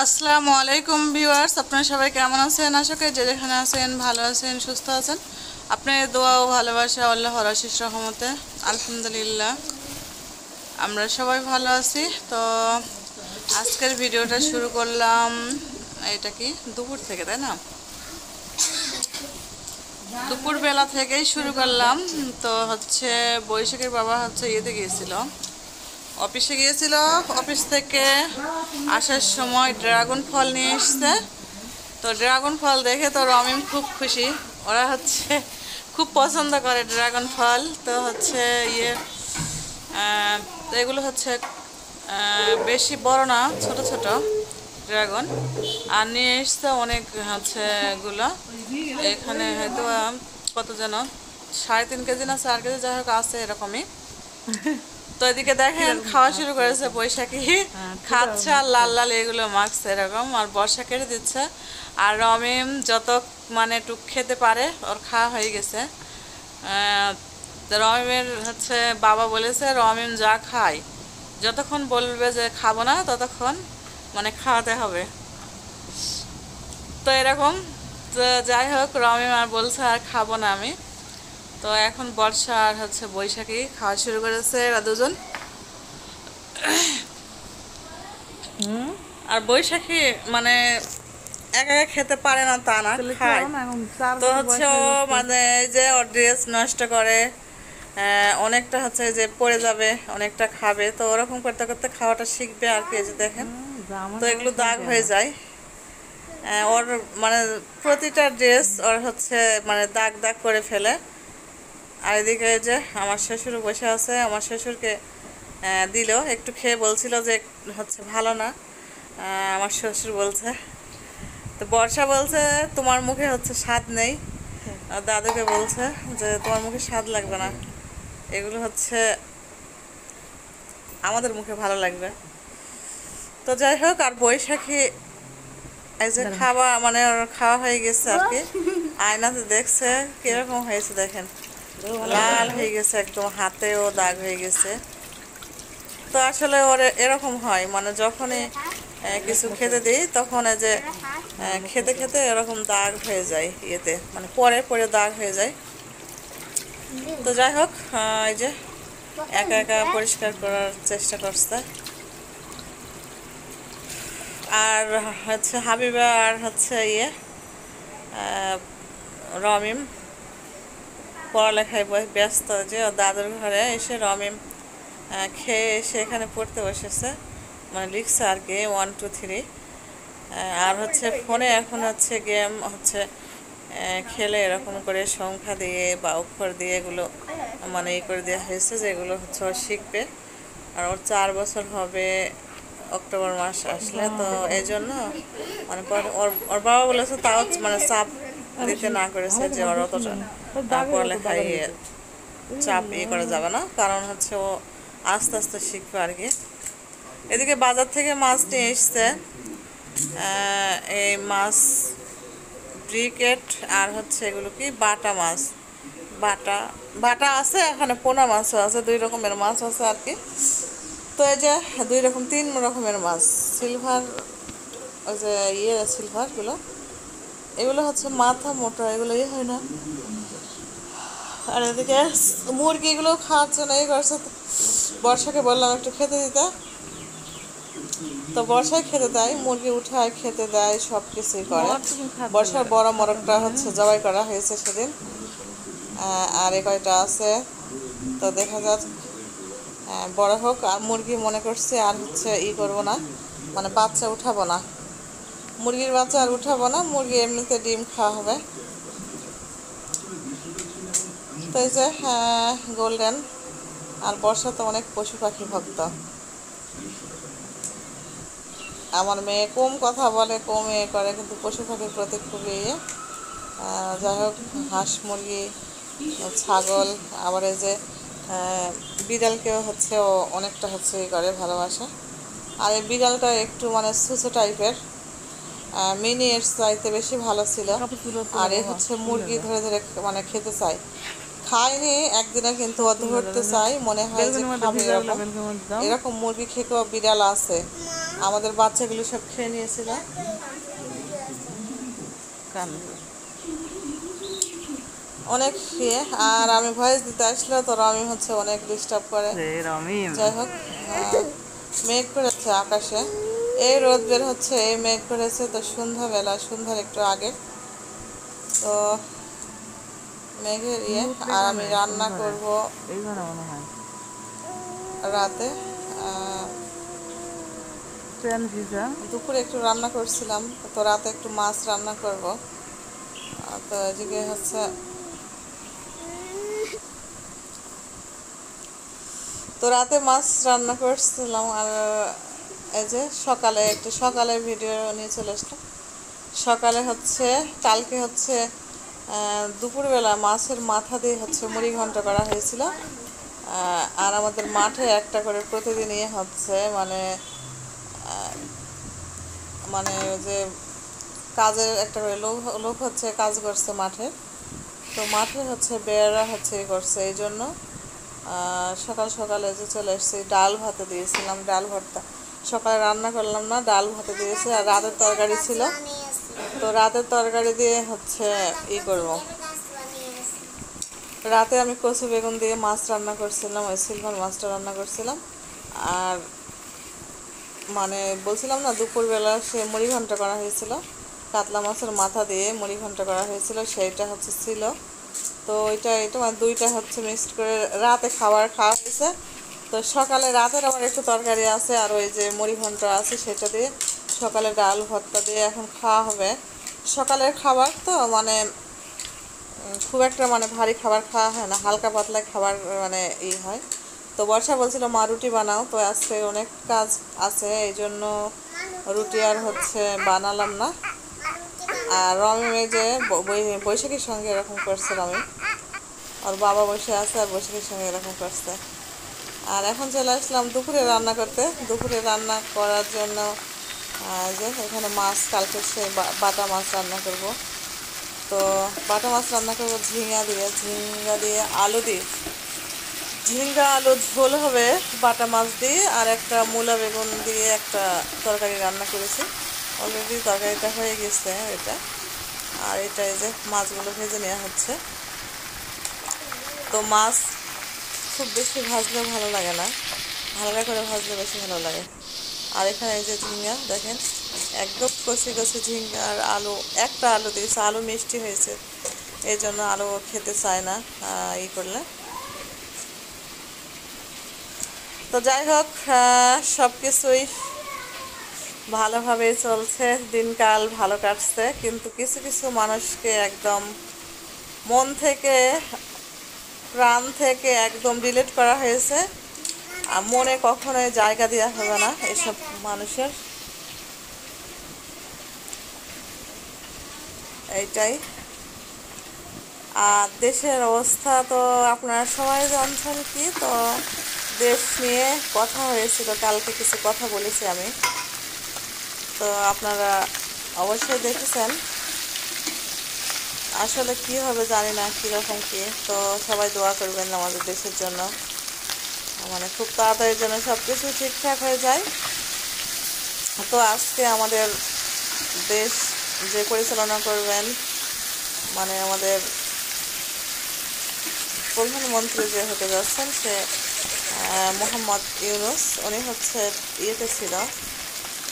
আসসালামু আলাইকুম ভিউয়ার্স, আপনারা সবাই কেমন আছেন? আশা করি যে যেখানে আছেন ভালো আছেন, সুস্থ আছেন। আপনাদের দোয়া ও ভালোবাসা আল্লাহর অশেষ রহমতে আলহামদুলিল্লাহ আমরা সবাই ভালো আছি। তো আজকের ভিডিওটা শুরু করলাম, এটা কি দুপুর থেকে, তাই না? দুপুরবেলা থেকেই শুরু করলাম। তো হচ্ছে বৈশাখীর বাবা হচ্ছে ইয়েতে গিয়েছিল, অফিসে গিয়েছিল। অফিস থেকে আসার সময় ড্রাগন ফল নিয়ে এসছে। তো ড্রাগন ফল দেখে তো রমিম খুব খুশি। ওরা হচ্ছে খুব পছন্দ করে ড্রাগন ফল। তো হচ্ছে তো এগুলো হচ্ছে বেশি বড় না, ছোট ছোট ড্রাগন। আর নিয়ে এসছে অনেক হচ্ছে এগুলো। এখানে হয়তো কত যেন 3.5 কেজি না 4 কেজি যাই হোক আছে এরকমই। তো এদিকে দেখেন খাওয়া শুরু করেছে বৈশাখী, খাচ্ছে আর লাল লাল এগুলো মাখছে এরকম, আর বর্ষা কেটে দিচ্ছে। আর রমিম যত মানে টুক খেতে পারে ওর খাওয়া হয়ে গেছে। রমিমের হচ্ছে বাবা বলেছে রমিম যা খায় যতক্ষণ বলবে যে খাবো না ততক্ষণ মানে খাওয়াতে হবে। তো এরকম। তো যাই হোক রমিম আর বলছে আর খাবো না আমি। তো এখন বর্ষা আর হচ্ছে বৈশাখী খাওয়া শুরু করেছে এরা দুজন। আর বৈশাখী মানে একা একা খেতে পারে না তা না, খায়। তো হচ্ছে ও মানে যে ওর ড্রেস নষ্ট করে, অনেকটা হচ্ছে যে পড়ে যাবে, অনেকটা খাবে। তো ওরকম করতে করতে খাওয়াটা শিখবে আর কি। যে দেখেন তো এগুলো দাগ হয়ে যায়। ওর মানে প্রতিটা ড্রেস ওর হচ্ছে মানে দাগ দাগ করে ফেলে। আর এদিকে যে আমার শ্বশুর বসে আছে, আমার শ্বশুরকে দিল একটু, খেয়ে বলছিল যে হচ্ছে ভালো না। আমার শ্বশুর বলছে, তো বর্ষা বলছে তোমার মুখে হচ্ছে স্বাদ নেই। দাদুকে বলছে যে তোমার মুখে স্বাদ লাগবে না, এগুলো হচ্ছে আমাদের মুখে ভালো লাগবে। তো যাই হোক। আর বৈশাখী এই যে খাওয়া মানে ওর খাওয়া হয়ে গেছে আর কি। আয়নাতে দেখছে কিরকম হয়েছে, দেখেন লাল হয়ে গেছে একদম, হাতেও দাগ হয়ে গেছে। তো আসলে ওর এরকম হয়, মানে যখনই কিছু খেতে দিই তখন এই যে খেতে খেতে এরকম দাগ হয়ে যায়, ইয়েতে মানে পরে পরে দাগ হয়ে যায়। তো যাই হোক, এই যে একা একা পরিষ্কার করার চেষ্টা করছে। আর হচ্ছে হাবিবা আর হচ্ছে রমিম পড়ালেখায় ব্যস্ত। যে দাদুর ঘরে এসে রমিম খেয়ে এসে এখানে পড়তে বসেছে, মানে লিখছে আর কি 1 2 3। আর হচ্ছে ফোনে এখন হচ্ছে গেম হচ্ছে খেলে এরকম করে সংখ্যা দিয়ে বা অক্ষর দিয়ে এগুলো মানে করে দেওয়া হয়েছে যে এগুলো হচ্ছে ওর শিখবে। আর ওর 4 বছর হবে অক্টোবর মাস আসলে। তো এই জন্য মানে ওর ওর বাবা বলেছে তাও মানে চাপ দিতে না করেছে যে ওর অতটা পড়ালেখায় চাপ করা যাবে না, কারণ হচ্ছে ও আস্তে আস্তে শিখবে আর কি। এদিকে বাজার থেকে মাছ নিয়ে এসছে, এই মাছ ব্রিকেট আর হচ্ছে এগুলো কি বাটা মাছ। বাটা বাটা আছে, এখানে পোনা মাছও আছে, 2 রকমের মাছ আছে আর কি। তো এই যে 2 রকম 3 রকমের মাছ, সিলভার ওই যে সিলভারগুলো, এগুলো হচ্ছে মাথা মোটা, এগুলো হয় না। আর এদিকে মুরগিগুলো খাওয়াচ্ছে না, এই করছে। বর্ষাকে বললাম একটু খেতে দিতে, তো বর্ষায় খেতে দেয়, মুরগি উঠায় খেতে দেয়, সব কিছুই করে। বর্ষার বড় মোরগটা হচ্ছে জবাই করা হয়েছে সেদিন, আর এ কয়টা আছে। তো দেখা যাক বড় হোক। আর মুরগি মনে করছে আর হচ্ছে করবো না, মানে বাচ্চা উঠাবো না, মুরগির বাচ্চা আর উঠাবো না, মুরগি এমনিতে ডিম খাওয়া হবে। তো এই যে গোল্ডেন আর বর্ষা তো অনেক পশু পাখি ভক্ত। আমার মেয়ে কম কথা বলে, কম করে, কিন্তু পশু পাখির প্রতি খুবই যাই হোক, হাঁস মুরগি ছাগল, আবার এই যে বিড়ালকেও হচ্ছে ও অনেকটা হচ্ছে করে ভালোবাসা। আর এই বিড়ালটা একটু মানে সুসো টাইপের, মিনি এর চাইতে বেশি ভালো ছিল। আর এ হচ্ছে মুরগি ধরে ধরে মানে খেতে চায়, খায়নি একদিনে কিন্তু ধরতে চাই, মনে হয় যে খাবে। এরকম মুরগি খেতেও বিড়াল আছে। আমাদের বাচ্চাগুলো সব খেয়ে নিয়েছিল। অনেক ইয়ে, আর আমি ভয়েস দিতে আসলে তো রমি হচ্ছে অনেক ডিস্টার্ব করে। যাই হোক, মেঘ করেছে আকাশে, এই রোদ বের হচ্ছে, এই মেঘ করেছে তো সন্ধ্যাবেলা, সন্ধ্যার একটু আগে তো মেঘের ইয়ে। আর আমি রান্না করব রাতে। দুপুরে একটু রান্না করছিলাম, তো রাতে একটু মাছ রান্না করব। তো এদিকে হচ্ছে তো রাতে মাছ রান্না করছিলাম। আর এই যে সকালের ভিডিও নিয়ে চলে আসলাম। সকালে হচ্ছে কালকে হচ্ছে দুপুরবেলা মাছের মাথা দিয়ে হচ্ছে মুড়ি ঘন্ট করা হয়েছিল। আর আমাদের মাঠে একটা করে প্রতিদিনই হচ্ছে মানে মানে যে কাজের একটা করে লোক হচ্ছে কাজ করছে মাঠে। তো মাঠে হচ্ছে বেড়া হচ্ছে করছে, এই জন্য সকাল সকালে যে চলে এসেছি। ডাল ভাতে দিয়েছিলাম, ডাল ভর্তা সকালে রান্না করলাম না, ডাল ভাতে দিয়েছি। আর রাতের তরকারি ছিল, তো রাতের তরকারি দিয়ে হচ্ছে করব। রাতে আমি কচু বেগুন দিয়ে মাছ রান্না করছিলাম, ওই সিলভার মাছটা রান্না করছিলাম। আর মানে বলছিলাম না দুপুরবেলা সে মুড়ি ঘন্ট করা হয়েছিল, কাতলা মাছের মাথা দিয়ে মুড়ি ঘন্ট করা হয়েছিল, সেইটা হচ্ছে ছিল। তো এটা মানে দুইটা হচ্ছে মিক্সড করে রাতে খাওয়া হয়েছে। তো সকালে রাতের আবার একটু তরকারি আছে, আর ওই যে মুড়ি ঘন্ট আছে সেটা দিয়ে সকালে ডাল ভর্তা দিয়ে এখন খাওয়া হবে। সকালের খাবার তো মানে খুব একটা মানে ভারী খাবার খাওয়া হয় না, হালকা পাতলা খাবার মানে হয়। তো বর্ষা বলছিল মা রুটি বানাও, তো আজকে অনেক কাজ আছে এই জন্য রুটি আর হচ্ছে বানালাম না। আর রমি যে বৈশাখীর সঙ্গে এরকম করছে, রমি ওর বাবা বসে আছে আর বৈশাখীর সঙ্গে এরকম করছে। আর এখন চলে আসলাম দুপুরে রান্না করতে। দুপুরে রান্না করার জন্য যে এখানে মাছ, কালকে সে বাটা মাছ রান্না করব। তো বাটা মাছ রান্না করবো ঝিঙ্গা দিয়ে আলু দিয়ে, ঝিঙ্গা আলু ঝোল হবে বাটা মাছ দিয়ে। আর একটা মূলা বেগুন দিয়ে একটা তরকারি রান্না করেছি, অলরেডি তরকারিটা হয়ে গেছে এটা। আর এটা এই যে মাছগুলো ভেজে নেওয়া হচ্ছে। তো মাছ খুব বেশি ভাজলে ভালো লাগে না, হালকা করে ভাজলে বেশি ভালো লাগে। আর এখানে এই যে ঝিঙ্গা দেখেন, একদম কষি কষি ঝিঙ্গা আর আলু, একটা আলু দিয়েছে, আলু মিষ্টি হয়েছে এই জন্য আলু খেতে চায় না করলে। তো যাই হোক, সব কিছুই ভালোভাবে চলছে, দিনকাল ভালো কাটছে। কিন্তু কিছু কিছু মানুষকে একদম মন থেকে, প্রাণ থেকে একদম ডিলিট করা হয়েছে। আর মনে কখনোই জায়গা দেওয়া হবে না এসব মানুষের, এইটাই। আর দেশের অবস্থা তো আপনারা সবাই জানছেন কি। তো দেশ নিয়ে কথা হয়েছিল কালকে, কিছু কথা বলেছি আমি, তো আপনারা অবশ্যই দেখেছেন। আসলে কি হবে জানি না, কীরকম কি। তো সবাই দোয়া করবেন আমাদের দেশের জন্য, মানে খুব তাড়াতাড়ির জন্য সব কিছু ঠিকঠাক হয়ে যায়। তো আজকে আমাদের দেশ যে পরিচালনা করবেন, মানে আমাদের প্রধানমন্ত্রী যে হতে যাচ্ছেন, সে মোহাম্মদ ইউনুস, উনি হচ্ছে ইয়েতে ছিল,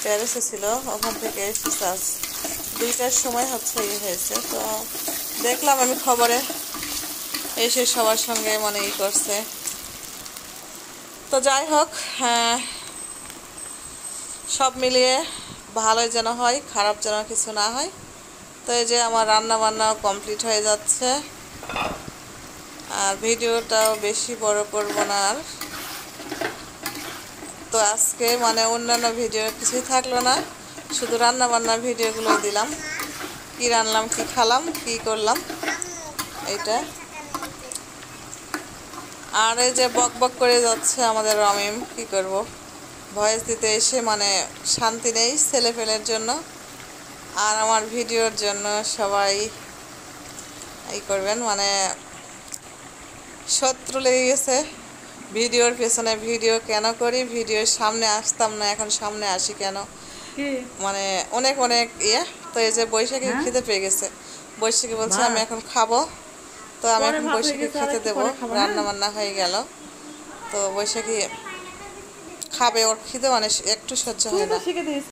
প্যারিসে ছিল, ওখান থেকে এসেছে আজ 2টার সময় হচ্ছে হয়েছে। তো দেখলাম আমি খবরে, এসে সবার সঙ্গে মানে করছে। তো যাই হোক, সব মিলিয়ে ভালোই যেন হয়, খারাপ যেন কিছু না হয়। তো এই যে আমার রান্না বান্নাও কমপ্লিট হয়ে যাচ্ছে, আর ভিডিওটাও বেশি বড় করব না আর। তো আজকে মানে অন্যান্য ভিডিও কিছুই থাকলো না, শুধু রান্না বান্নার ভিডিওগুলোই দিলাম, কি রান্নাম, কি খালাম, কি করলাম, এইটা। আর এই যে বক বক করে যাচ্ছে আমাদের রমিম, কি করব, ভয়েস দিতে এসে মানে শান্তি নেই ছেলেপেলের জন্য। আর আমার ভিডিওর জন্য সবাই করবেন, মানে শত্রু লেগে গেছে ভিডিওর পেছনে ভিডিও কেন করি, ভিডিওর সামনে আসতাম না, এখন সামনে আসি কেন, কি মানে অনেক অনেক ইয়ে। তো এই যে বৈশাখী হ্যাঁ? খিদে পেয়ে গেছে, বৈশাখী বলছে ভাত? আমি এখন খাবো। তো আমি পরে এখন ভাত হয়ে বৈশাখী গেছে, আর খেতে একটু দেবো, পরে খাবো, হ্যাঁ? রান্না বান্না হয়ে গেল। তো বৈশাখী খাবে, ওর খিদে মানে একটু সহ্য তুই হয় তো না। শিখে দিস।